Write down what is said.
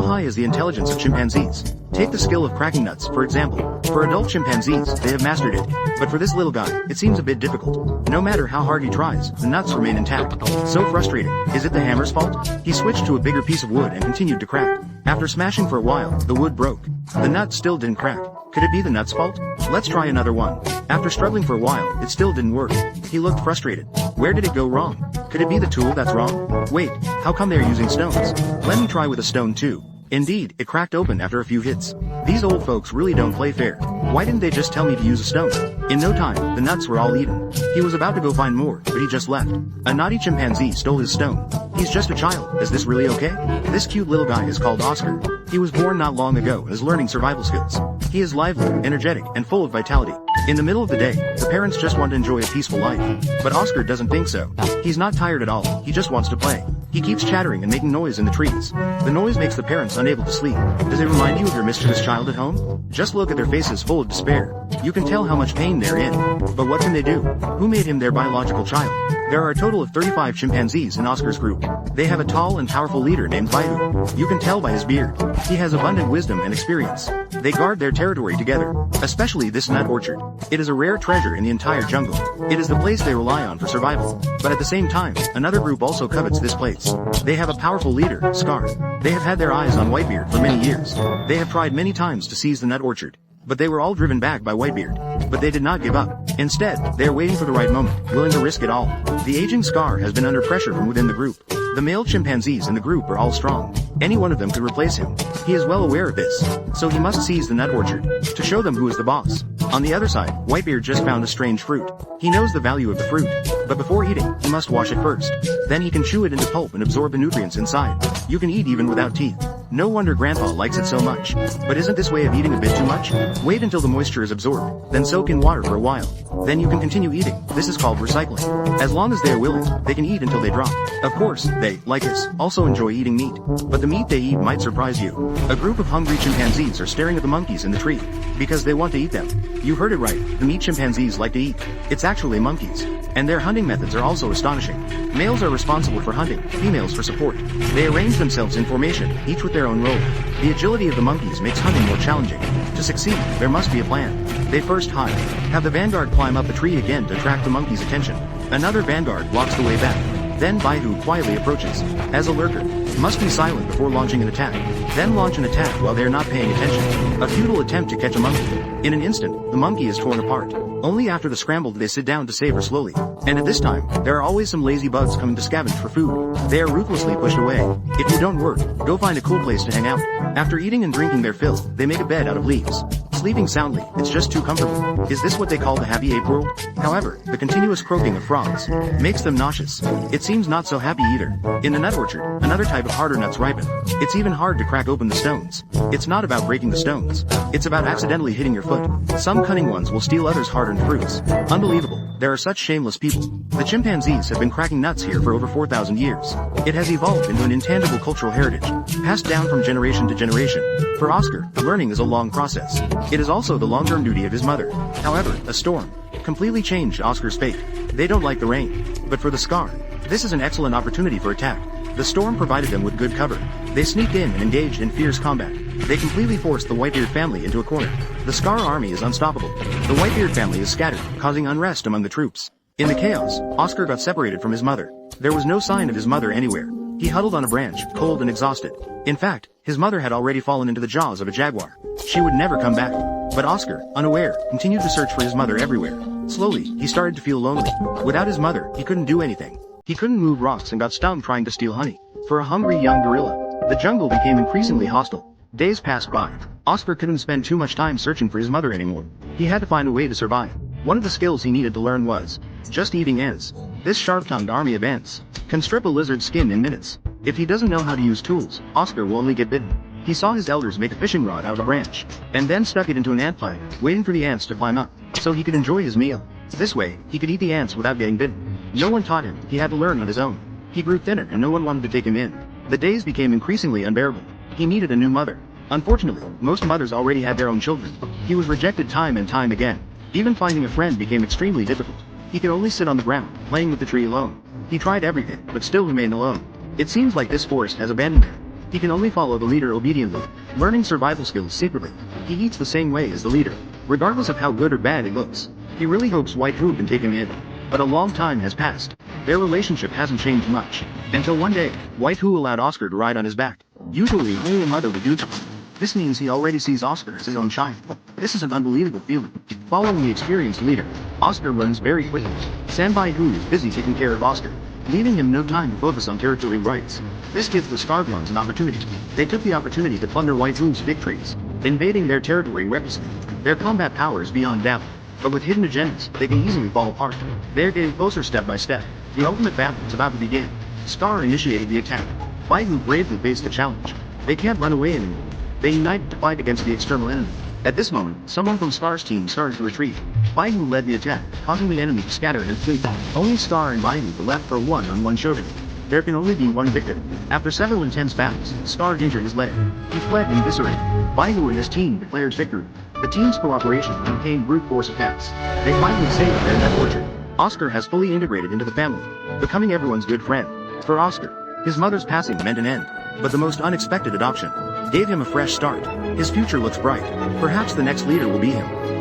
high is the intelligence of chimpanzees? Take the skill of cracking nuts, for example. For adult chimpanzees, they have mastered it. But for this little guy, it seems a bit difficult. No matter how hard he tries, the nuts remain intact. So frustrating. Is it the hammer's fault? He switched to a bigger piece of wood and continued to crack. After smashing for a while, the wood broke. The nut still didn't crack. Could it be the nut's fault? Let's try another one. After struggling for a while, it still didn't work. He looked frustrated. Where did it go wrong? Could it be the tool that's wrong? Wait, how come they're using stones? Let me try with a stone too. Indeed, it cracked open after a few hits. These old folks really don't play fair. Why didn't they just tell me to use a stone? In no time, the nuts were all eaten. He was about to go find more, but he just left. A naughty chimpanzee stole his stone. He's just a child. Is this really okay? This cute little guy is called Oscar. He was born not long ago and is learning survival skills. He is lively, energetic, and full of vitality. In the middle of the day, the parents just want to enjoy a peaceful life. But Oscar doesn't think so. He's not tired at all. He just wants to play. He keeps chattering and making noise in the trees. The noise makes the parents unable to sleep. Does it remind you of your mischievous child at home? Just look at their faces full of despair. You can tell how much pain they're in. But what can they do? Who made him their biological child? There are a total of 35 chimpanzees in Oscar's group. They have a tall and powerful leader named Baidu. You can tell by his beard. He has abundant wisdom and experience. They guard their territory together, especially this nut orchard. It is a rare treasure in the entire jungle. It is the place they rely on for survival. But at the same time, another group also covets this place. They have a powerful leader, Scar. They have had their eyes on Whitebeard for many years. They have tried many times to seize the nut orchard. But they were all driven back by Whitebeard. But they did not give up. Instead, they are waiting for the right moment, willing to risk it all. The aging Scar has been under pressure from within the group. The male chimpanzees in the group are all strong. Any one of them could replace him. He is well aware of this. So he must seize the nut orchard, to show them who is the boss. On the other side, Whitebeard just found a strange fruit. He knows the value of the fruit. But before eating, he must wash it first. Then he can chew it into pulp and absorb the nutrients inside. You can eat even without teeth. No wonder Grandpa likes it so much. But isn't this way of eating a bit too much? Wait until the moisture is absorbed, then soak in water for a while. Then you can continue eating. This is called recycling. As long as they are willing, they can eat until they drop. Of course, they, like us, also enjoy eating meat. But the meat they eat might surprise you. A group of hungry chimpanzees are staring at the monkeys in the tree. Because they want to eat them. You heard it right, the meat chimpanzees like to eat. It's actually monkeys. And their hunting methods are also astonishing. Males are responsible for hunting, females for support. They arrange themselves in formation, each with their own role. The agility of the monkeys makes hunting more challenging. To succeed, there must be a plan. They first hide. Have the vanguard climb up the tree again to attract the monkey's attention. Another vanguard blocks the way back. Then Baidu quietly approaches. As a lurker, must be silent before launching an attack. Then launch an attack while they are not paying attention. A futile attempt to catch a monkey. In an instant, the monkey is torn apart. Only after the scramble do they sit down to savor slowly. And at this time, there are always some lazy bugs coming to scavenge for food. They are ruthlessly pushed away. If you don't work, go find a cool place to hang out. After eating and drinking their fill, they make a bed out of leaves. Sleeping soundly, it's just too comfortable. Is this what they call the happy ape world? However, the continuous croaking of frogs makes them nauseous. It seems not so happy either. In the nut orchard, another type of harder nuts ripen. It's even hard to crack open the stones. It's not about breaking the stones. It's about accidentally hitting your foot. Some cunning ones will steal others' hard-earned fruits. Unbelievable. There are such shameless people. The chimpanzees have been cracking nuts here for over 4,000 years. It has evolved into an intangible cultural heritage, passed down from generation to generation. For Oscar, learning is a long process. It is also the long-term duty of his mother. However, a storm completely changed Oscar's fate. They don't like the rain. But for the Scar, this is an excellent opportunity for attack. The storm provided them with good cover. They sneaked in and engaged in fierce combat. They completely forced the Whitebeard family into a corner. The Scar army is unstoppable. The Whitebeard family is scattered, causing unrest among the troops. In the chaos, Oscar got separated from his mother. There was no sign of his mother anywhere. He huddled on a branch, cold and exhausted. In fact, his mother had already fallen into the jaws of a jaguar. She would never come back. But Oscar, unaware, continued to search for his mother everywhere. Slowly, he started to feel lonely. Without his mother, he couldn't do anything. He couldn't move rocks and got stung trying to steal honey. For a hungry young gorilla, the jungle became increasingly hostile. Days passed by. Oscar couldn't spend too much time searching for his mother anymore. He had to find a way to survive. One of the skills he needed to learn was just eating ants. This sharp-tongued army of ants can strip a lizard's skin in minutes. If he doesn't know how to use tools, Oscar will only get bitten. He saw his elders make a fishing rod out of a branch, and then stuck it into an ant pile, waiting for the ants to climb up, so he could enjoy his meal. This way, he could eat the ants without getting bitten. No one taught him, he had to learn on his own. He grew thinner and no one wanted to take him in. The days became increasingly unbearable. He needed a new mother. Unfortunately, most mothers already had their own children. He was rejected time and time again. Even finding a friend became extremely difficult. He could only sit on the ground, playing with the tree alone. He tried everything, but still remained alone. It seems like this forest has abandoned him. He can only follow the leader obediently, learning survival skills secretly. He eats the same way as the leader, regardless of how good or bad it looks. He really hopes White Hoo can take him in. But a long time has passed. Their relationship hasn't changed much. Until one day, White Hoo allowed Oscar to ride on his back. Usually, only a mother would do so. This means he already sees Oscar as his own child. This is an unbelievable feeling. Following the experienced leader, Oscar runs very quickly. Sanbai Hu is busy taking care of Oscar, leaving him no time to focus on territory rights. This gives the Scarred Ones an opportunity. They took the opportunity to plunder White Hoo's victories, invading their territory recklessly. Their combat power is beyond doubt, but with hidden agendas, they can easily fall apart. They're getting closer step by step. The ultimate battle is about to begin. Scar initiated the attack. White Hoo bravely faced the challenge. They can't run away anymore. They united to fight against the external enemy. At this moment, someone from Scar's team started to retreat. White Hoo led the attack, causing the enemy to scatter and flee. Only Scar and White Hoo were left for a one-on-one showdown. There can only be one victor. After several intense battles, Scar injured his leg. He fled in disarray. White Hoo and his team declared victory. The team's cooperation contained brute force attacks. They finally saved their net orchard. Oscar has fully integrated into the family, becoming everyone's good friend. For Oscar, his mother's passing meant an end, but the most unexpected adoption gave him a fresh start. His future looks bright. Perhaps the next leader will be him.